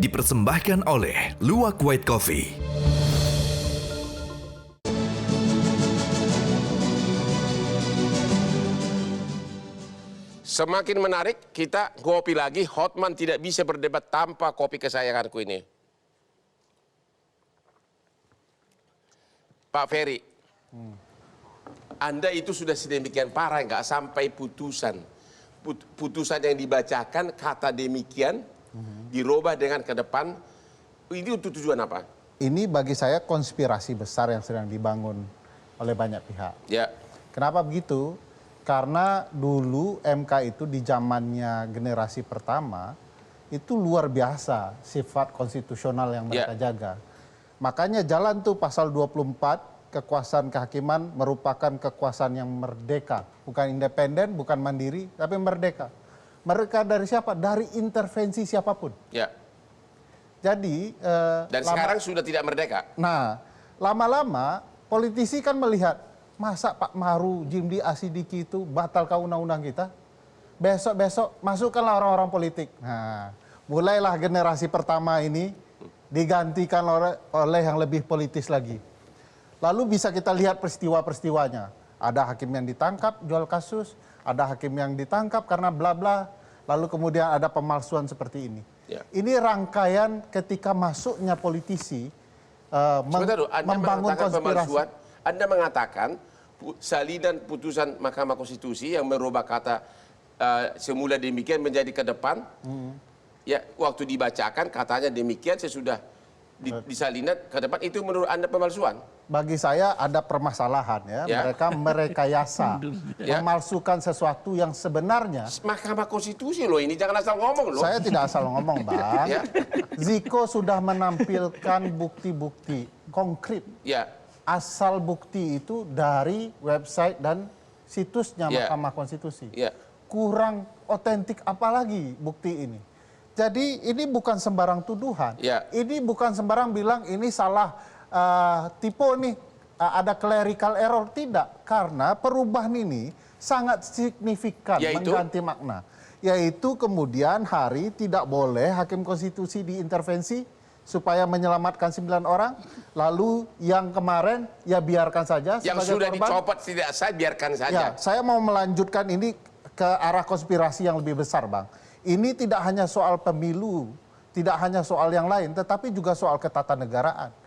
dipersembahkan oleh Luwak White Coffee. Semakin menarik, kita ngopi lagi. Hotman tidak bisa berdebat tanpa kopi kesayanganku ini. Pak Ferry, Anda itu sudah sedemikian parah, nggak sampai putusan. Putusan yang dibacakan kata demikian, dirubah dengan ke depan. Ini untuk tujuan apa? Ini bagi saya konspirasi besar yang sedang dibangun oleh banyak pihak. Ya. Kenapa begitu? Karena dulu MK itu di zamannya generasi pertama itu luar biasa sifat konstitusional yang mereka jaga. Makanya jalan tuh pasal 24, kekuasaan kehakiman merupakan kekuasaan yang merdeka. Bukan independen, bukan mandiri, tapi merdeka. Merdeka dari siapa? Dari intervensi siapapun. Ya. Jadi dan sekarang sudah tidak merdeka. Nah, lama-lama politisi kan melihat, masa Pak Maru, Jimli Asidiki itu batal ke undang-undang kita? Besok-besok masukkanlah orang-orang politik. Nah, mulailah generasi pertama ini digantikan oleh yang lebih politis lagi. Lalu bisa kita lihat peristiwa-peristiwanya. Ada hakim yang ditangkap jual kasus, ada hakim yang ditangkap karena bla bla, lalu kemudian ada pemalsuan seperti ini. Ya. Ini rangkaian ketika masuknya politisi membangun konspirasi. Anda mengatakan salinan putusan Mahkamah Konstitusi yang merubah kata semula demikian menjadi ke depan, ya waktu dibacakan katanya demikian, sesudah disalinan ke depan, itu menurut Anda pemalsuan? Bagi saya ada permasalahan ya, mereka merekayasa, memalsukan sesuatu yang sebenarnya. Mahkamah Konstitusi loh ini, jangan asal ngomong loh. Saya tidak asal ngomong, Bang. Ziko sudah menampilkan bukti-bukti konkret. Asal bukti itu dari website dan situsnya Mahkamah Konstitusi. Kurang otentik apalagi bukti ini. Jadi ini bukan sembarang tuduhan. Ini bukan sembarang bilang ini salah tipe nih, ada clerical error. Tidak, karena perubahan ini sangat signifikan mengganti makna. Yaitu kemudian hari tidak boleh Hakim Konstitusi diintervensi supaya menyelamatkan 9 orang. Lalu yang kemarin ya biarkan saja. Yang sudah dicopot tidak sah, biarkan saja. Ya, saya mau melanjutkan ini ke arah konspirasi yang lebih besar, Bang. Ini tidak hanya soal pemilu, tidak hanya soal yang lain, tetapi juga soal ketatanegaraan.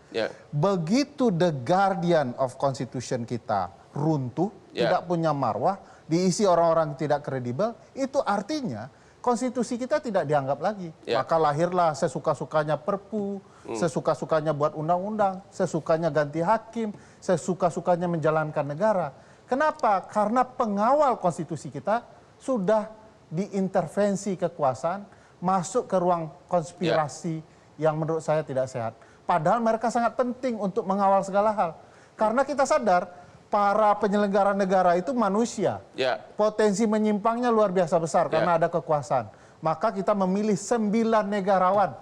Begitu the guardian of constitution kita runtuh, tidak punya marwah, diisi orang-orang tidak kredibel, itu artinya konstitusi kita tidak dianggap lagi. Maka lahirlah sesuka-sukanya perpu, sesuka-sukanya buat undang-undang, sesukanya ganti hakim, sesuka-sukanya menjalankan negara. Kenapa? Karena pengawal konstitusi kita sudah diintervensi kekuasaan, masuk ke ruang konspirasi yang menurut saya tidak sehat. Padahal mereka sangat penting untuk mengawal segala hal. Karena kita sadar para penyelenggara negara itu manusia. Potensi menyimpangnya luar biasa besar karena ada kekuasaan. Maka kita memilih 9 negarawan.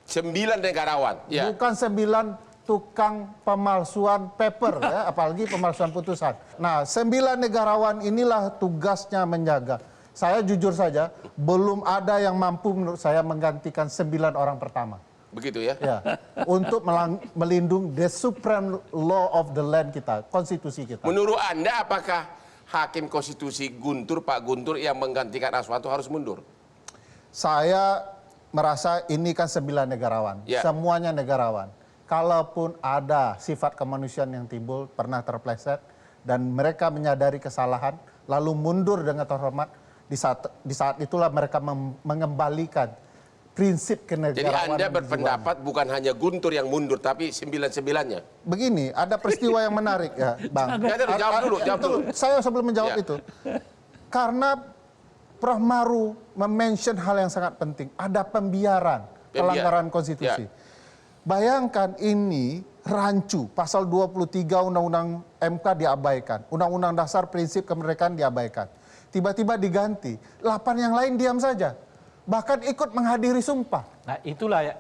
9 negarawan. Bukan 9 tukang pemalsuan paper, apalagi pemalsuan putusan. Nah, 9 negarawan inilah tugasnya menjaga. Saya jujur saja, belum ada yang mampu menurut saya menggantikan 9 orang pertama. Begitu ya? Untuk melindungi the supreme law of the land kita, konstitusi kita. Menurut Anda apakah Hakim Konstitusi Guntur, Pak Guntur yang menggantikan Aswanto harus mundur? Saya merasa ini kan 9 negarawan, semuanya negarawan. Kalaupun ada sifat kemanusiaan yang timbul, pernah terpleset, dan mereka menyadari kesalahan, lalu mundur dengan terhormat, di saat itulah mereka mengembalikan prinsip kenegarawanan. Jadi Anda berpendapat bukan hanya Guntur yang mundur, tapi 9-9-nya? Begini, ada peristiwa yang menarik ya, Bang. Jawab dulu. Saya sebelum menjawab itu, karena Prof. Maru mention hal yang sangat penting, ada pembiaran, pelanggaran konstitusi. Bayangkan ini rancu, pasal 23 Undang-Undang MK diabaikan, Undang-Undang Dasar Prinsip Kemerdekaan diabaikan. Tiba-tiba diganti, 8 yang lain diam saja. Bahkan ikut menghadiri sumpah. Nah itulah ya.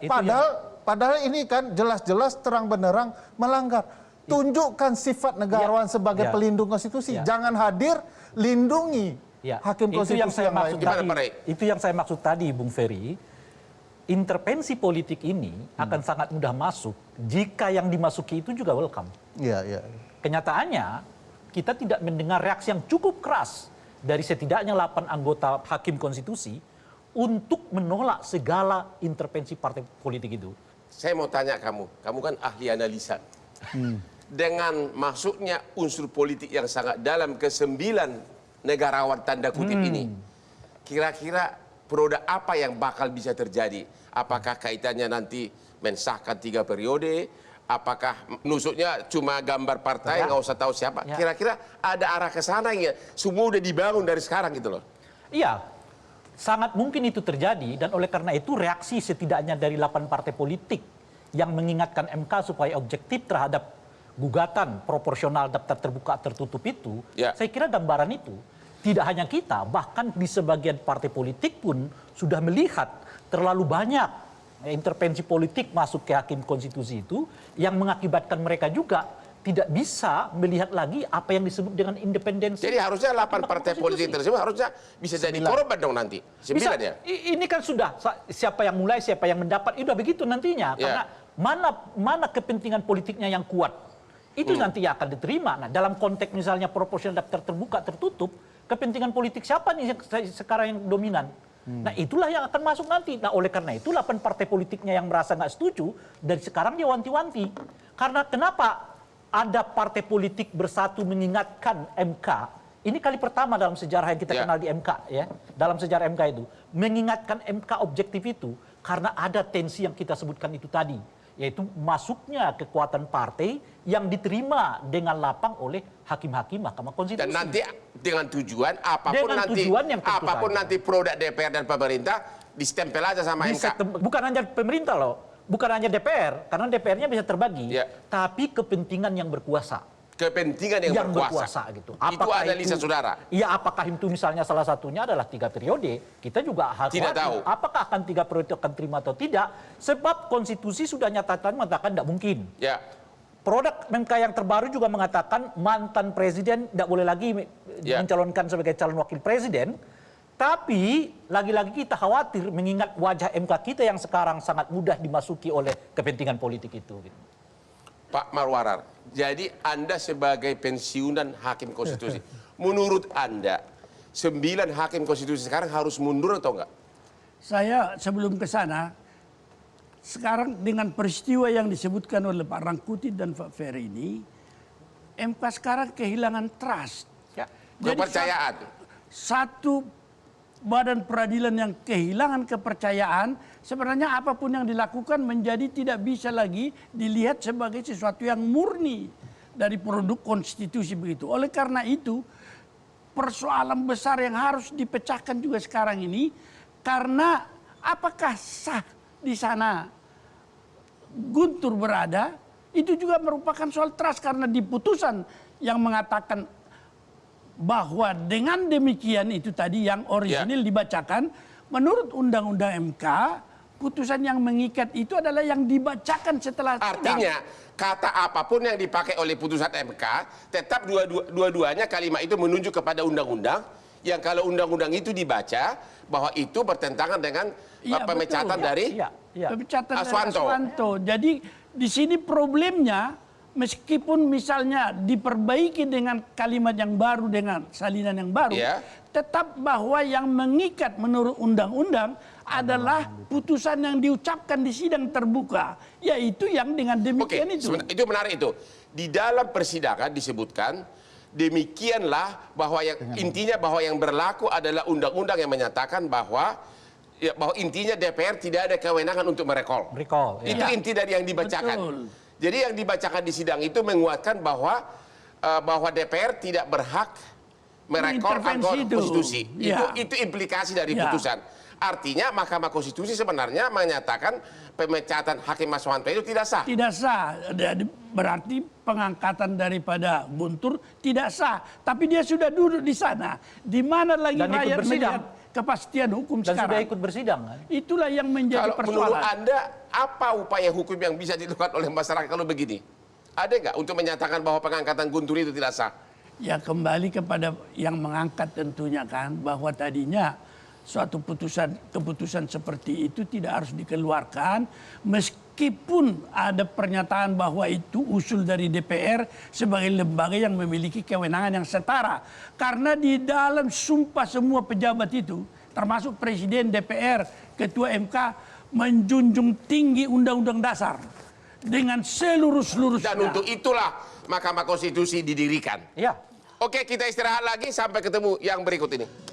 Padahal ini kan jelas-jelas terang benderang melanggar. Tunjukkan sifat negarawan sebagai pelindung konstitusi. Jangan hadir, lindungi hakim konstitusi yang lain. Itu yang saya maksud tadi, Bung Ferry. intervensi politik ini akan sangat mudah masuk jika yang dimasuki itu juga welcome. Iya, iya. Kenyataannya kita tidak mendengar reaksi yang cukup keras dari setidaknya 8 anggota hakim konstitusi untuk menolak segala intervensi partai politik itu. Saya mau tanya kamu kan ahli analisa. Dengan masuknya unsur politik yang sangat dalam ke 9 negarawan tanda kutip ini, kira-kira produk apa yang bakal bisa terjadi? Apakah kaitannya nanti mensahkan 3 periode? Apakah nusuknya cuma gambar partai, nggak usah tahu siapa? Kira-kira ada arah ke sana ya? Semua udah dibangun dari sekarang gitu loh. Iya, sangat mungkin itu terjadi dan oleh karena itu reaksi setidaknya dari 8 partai politik yang mengingatkan MK supaya objektif terhadap gugatan proporsional daftar terbuka tertutup itu, saya kira gambaran itu tidak hanya kita, bahkan di sebagian partai politik pun sudah melihat terlalu banyak intervensi politik masuk ke hakim konstitusi itu yang mengakibatkan mereka juga tidak bisa melihat lagi apa yang disebut dengan independensi. Jadi harusnya 8 partai politik tersebut harusnya bisa jadi korban dong nanti. 9 bisa, ya? Ini kan sudah siapa yang mulai, siapa yang mendapat, itu udah begitu nantinya. Karena mana kepentingan politiknya yang kuat, itu nanti akan diterima. Nah, dalam konteks misalnya proporsional daftar terbuka tertutup, kepentingan politik siapa nih yang sekarang yang dominan? Nah, itulah yang akan masuk nanti. Nah, oleh karena itu 8 partai politiknya yang merasa nggak setuju dari sekarang dia wanti-wanti. Karena kenapa ada partai politik bersatu mengingatkan MK? Ini kali pertama dalam sejarah yang kita kenal di MK ya. Dalam sejarah MK itu mengingatkan MK objektif itu karena ada tensi yang kita sebutkan itu tadi, yaitu masuknya kekuatan partai yang diterima dengan lapang oleh hakim-hakim Mahkamah Konstitusi. Dan nanti dengan tujuan apapun dengan nanti tujuan yang apapun nanti produk DPR dan pemerintah distempel aja sama MK. Bukan hanya pemerintah loh, bukan hanya DPR, karena DPR-nya bisa terbagi, tapi kepentingan yang berkuasa. Kepentingan yang berkuasa gitu. Itu analisa saudara. Iya, apakah itu misalnya salah satunya adalah 3 periode? Kita juga harus tidak tahu. Apakah akan 3 periode akan terima atau tidak? Sebab konstitusi sudah nyatakan mengatakan tidak mungkin. Ya. Produk MK yang terbaru juga mengatakan mantan presiden tidak boleh lagi mencalonkan sebagai calon wakil presiden. Tapi lagi-lagi kita khawatir mengingat wajah MK kita yang sekarang sangat mudah dimasuki oleh kepentingan politik itu. Pak Marwarar, jadi Anda sebagai pensiunan hakim konstitusi, menurut Anda 9 hakim konstitusi sekarang harus mundur atau enggak? Saya sebelum ke sana, sekarang dengan peristiwa yang disebutkan oleh Pak Rangkuti dan Pak Ferry ini, MK sekarang kehilangan trust. Kepercayaan. Satu badan peradilan yang kehilangan kepercayaan, sebenarnya apapun yang dilakukan menjadi tidak bisa lagi dilihat sebagai sesuatu yang murni dari produk konstitusi begitu. Oleh karena itu, persoalan besar yang harus dipecahkan juga sekarang ini, karena apakah sah di sana Guntur berada, itu juga merupakan soal trust, karena di putusan yang mengatakan bahwa dengan demikian itu tadi yang orisinil dibacakan, menurut Undang-Undang MK, putusan yang mengikat itu adalah yang dibacakan setelah artinya kata apapun yang dipakai oleh putusan MK, tetap dua-duanya kalimat itu menunjuk kepada undang-undang, yang kalau undang-undang itu dibaca bahwa itu bertentangan dengan pemecatan dari Aswanto. Jadi di sini problemnya, meskipun misalnya diperbaiki dengan kalimat yang baru, dengan salinan yang baru, tetap bahwa yang mengikat menurut undang-undang adalah putusan yang diucapkan di sidang terbuka, yaitu yang dengan demikian itu. Itu menarik itu. Di dalam persidangan disebutkan demikianlah bahwa yang intinya bahwa yang berlaku adalah undang-undang yang menyatakan bahwa intinya DPR tidak ada kewenangan untuk merekol. Itu inti dari yang dibacakan. Betul. Jadi yang dibacakan di sidang itu menguatkan bahwa DPR tidak berhak merekor anggota konstitusi. Itu implikasi dari putusan. Artinya Mahkamah Konstitusi sebenarnya menyatakan pemecatan Hakim Aswanto itu tidak sah. Tidak sah. Berarti pengangkatan daripada Guntur tidak sah. Tapi dia sudah duduk di sana. Di mana lagi rakyat melihat kepastian hukum dan sekarang? sudah ikut bersidang kan? Itulah yang menjadi kalau persoalan. menurut Anda, apa upaya hukum yang bisa dilakukan oleh masyarakat kalau begini? Ada nggak untuk menyatakan bahwa pengangkatan Guntur itu tidak sah? Ya kembali kepada yang mengangkat tentunya kan, bahwa tadinya suatu keputusan seperti itu tidak harus dikeluarkan meskipun ada pernyataan bahwa itu usul dari DPR sebagai lembaga yang memiliki kewenangan yang setara. Karena di dalam sumpah semua pejabat itu, termasuk Presiden, DPR, Ketua MK, menjunjung tinggi Undang-Undang Dasar dengan seluruh-seluruhnya. Dan untuk itulah Mahkamah Konstitusi didirikan. Ya. Oke, kita istirahat lagi sampai ketemu yang berikut ini.